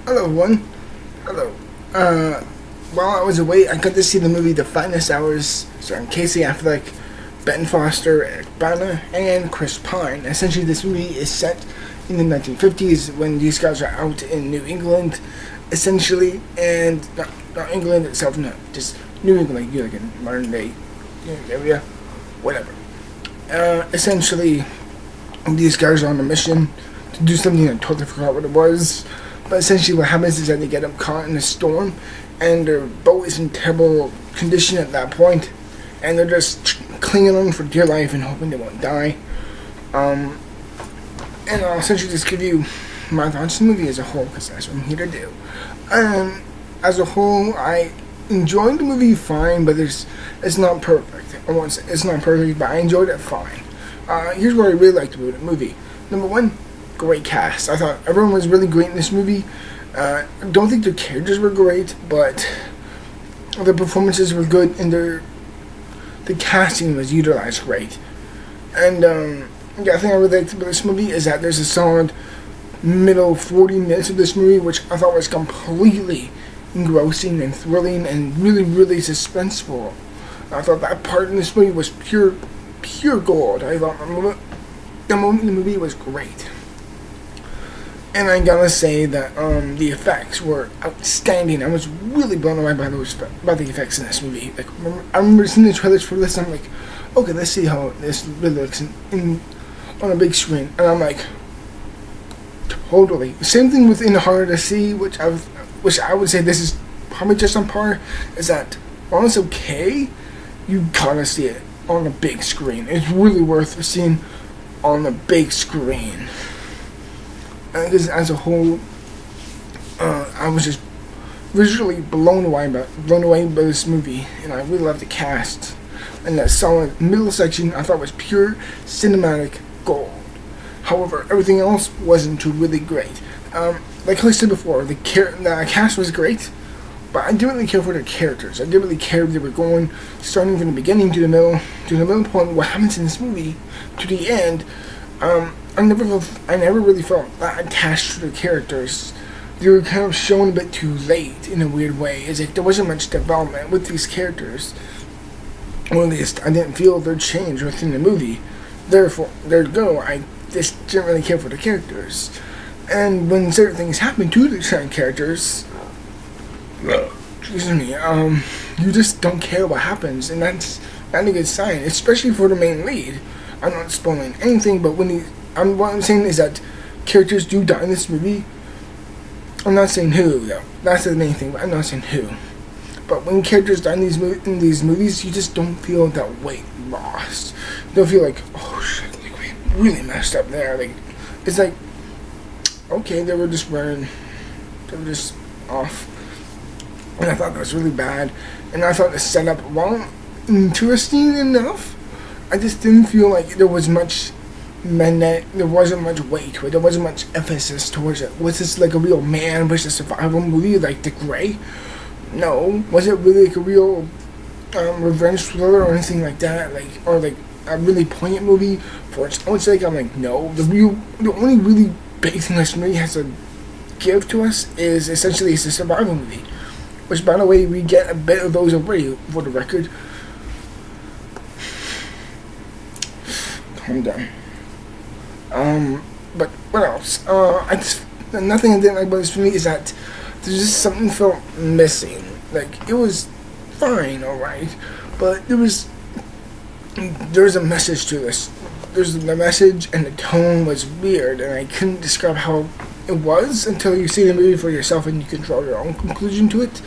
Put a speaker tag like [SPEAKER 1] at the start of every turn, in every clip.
[SPEAKER 1] Hello, everyone. Hello. While I was away, I got to see the movie The Finest Hours, starring Casey Affleck, Ben Foster, Eric Bana, and Chris Pine. Essentially, this movie is set in the 1950s when these guys are out in New England, essentially, and not England itself, no, just New England, like in modern day area, whatever. Essentially, these guys are on a mission to do something. I totally forgot what it was. But essentially what happens is that they get them caught in a storm, and their boat is in terrible condition at that point, and they're just clinging on for dear life and hoping they won't die. And I'll essentially just give you my thoughts on the movie as a whole, because that's what I'm here to do. As a whole, I enjoyed the movie fine, but it's not perfect. I won't say it's not perfect, but I enjoyed it fine. Here's what I really liked about the movie. Number one, great cast. I thought everyone was really great in this movie. I don't think the characters were great, but the performances were good, and the casting was utilized great. And the thing I really liked about this movie is that there's a solid middle 40 minutes of this movie, which I thought was completely engrossing and thrilling and really, really suspenseful. I thought that part in this movie was pure gold. I thought the moment in the movie was great. And I gotta say that the effects were outstanding. I was really blown away by the effects in this movie. Like, I remember seeing the trailers for this, and I'm like, okay, let's see how this really looks on a big screen. And I'm like, totally. Same thing with In Hard to See, which I would say this is probably just on par. Is that while it's okay, you gotta see it on a big screen. It's really worth seeing on the big screen. Because as a whole, I was just visually blown away by this movie, and I really loved the cast. And that solid middle section I thought was pure cinematic gold. However, everything else wasn't too really great. Like I said before, the cast was great, but I didn't really care for the characters. I didn't really care if they were going starting from the beginning to the middle point. What happens in this movie to the end? I never really felt that attached to the characters. They were kind of shown a bit too late in a weird way. It's like there wasn't much development with these characters. Or at least I didn't feel their change within the movie. Therefore, there you go. I just didn't really care for the characters. And when certain things happen to the certain characters, excuse me, you just don't care what happens, and that's not a good sign, especially for the main lead. I'm not spoiling anything, but what I'm saying is that characters do die in this movie. I'm not saying who, though. That's the main thing, but I'm not saying who. But when characters die in these movies, you just don't feel that weight lost. You don't feel like, oh shit, like we really messed up there. Like, it's like, okay, they were just off. And I thought that was really bad. And I thought the setup, while interesting enough, I just didn't feel like there was much there wasn't much weight to it. There wasn't much emphasis towards it. Was this like a real man versus survival movie like The Grey? No. Was it really like a real revenge thriller or anything like that? Or a really poignant movie for its own sake? I'm like, no. The only really big thing this movie has to give to us is essentially it's a survival movie. Which, by the way, we get a bit of those already, for the record. Calm down. But what else? Nothing I didn't like about this movie is that there's just something felt missing. Like, it was fine, alright, but there was a message to this. There's the message, and the tone was weird, and I couldn't describe how it was until you see the movie for yourself and you can draw your own conclusion to it.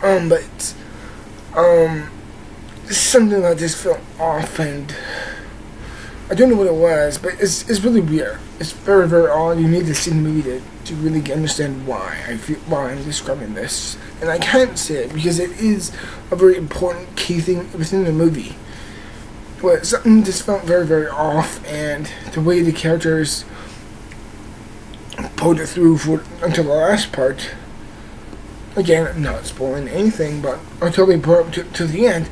[SPEAKER 1] But something that just felt off, and I don't know what it was, but it's really weird. It's very, very odd. You need to see the movie to really understand why I'm describing this. And I can't say it because it is a very important key thing within the movie. But something just felt very, very off, and the way the characters pulled it through until the last part. Again, not spoiling anything, but until they brought it to the end,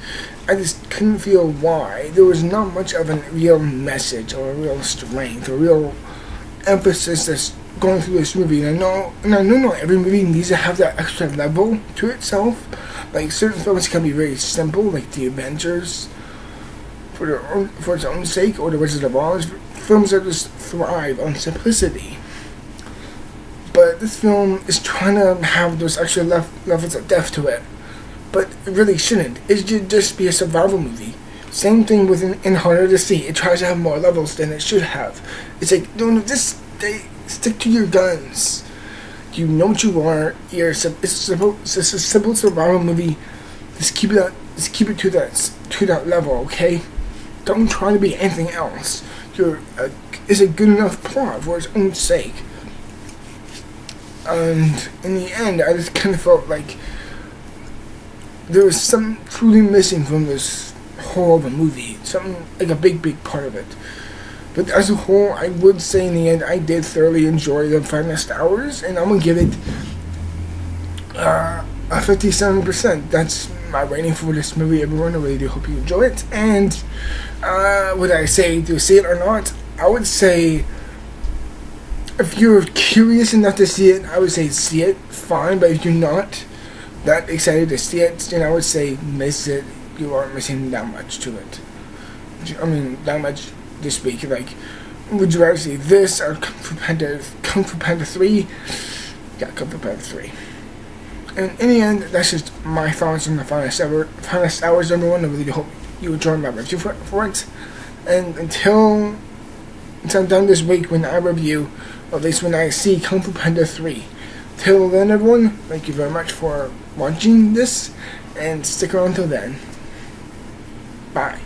[SPEAKER 1] I just couldn't feel why. There was not much of a real message or a real strength or real emphasis going through this movie, and I know not every movie needs to have that extra level to itself. Like certain films can be very simple, like The Avengers, for its own sake, or The Wizard of Oz. Films that just thrive on simplicity. But this film is trying to have those extra levels of depth to it. But it really shouldn't. It should just be a survival movie. Same thing with In Harder to See. It tries to have more levels than it should have. It's like, no, just stick to your guns. You know what you are. It's a simple survival movie. Just keep it to that level, okay? Don't try to be anything else. It's a good enough plot for its own sake. And in the end, I just kind of felt like there was something truly missing from this whole of the movie. Something like a big part of it. But as a whole, I would say in the end, I did thoroughly enjoy the finest hours, and I'm gonna give it a 57%. That's my rating for this movie, everyone. I really do hope you enjoy it. And would I say to see it or not? I would say if you're curious enough to see it, I would say see it, fine. But if you're not that excited to see it, then I would say miss it. You aren't missing that much to it. I mean, that much this week. Like, would you rather see this or Kung Fu Panda 3? Yeah, Kung Fu Panda 3. And in the end, that's just my thoughts on the finest hours, everyone. I really hope you enjoy my review for it. And until I'm done this week when I review, or at least when I see Kung Fu Panda 3. Till then, everyone, thank you very much for watching this, and stick around till then. Bye.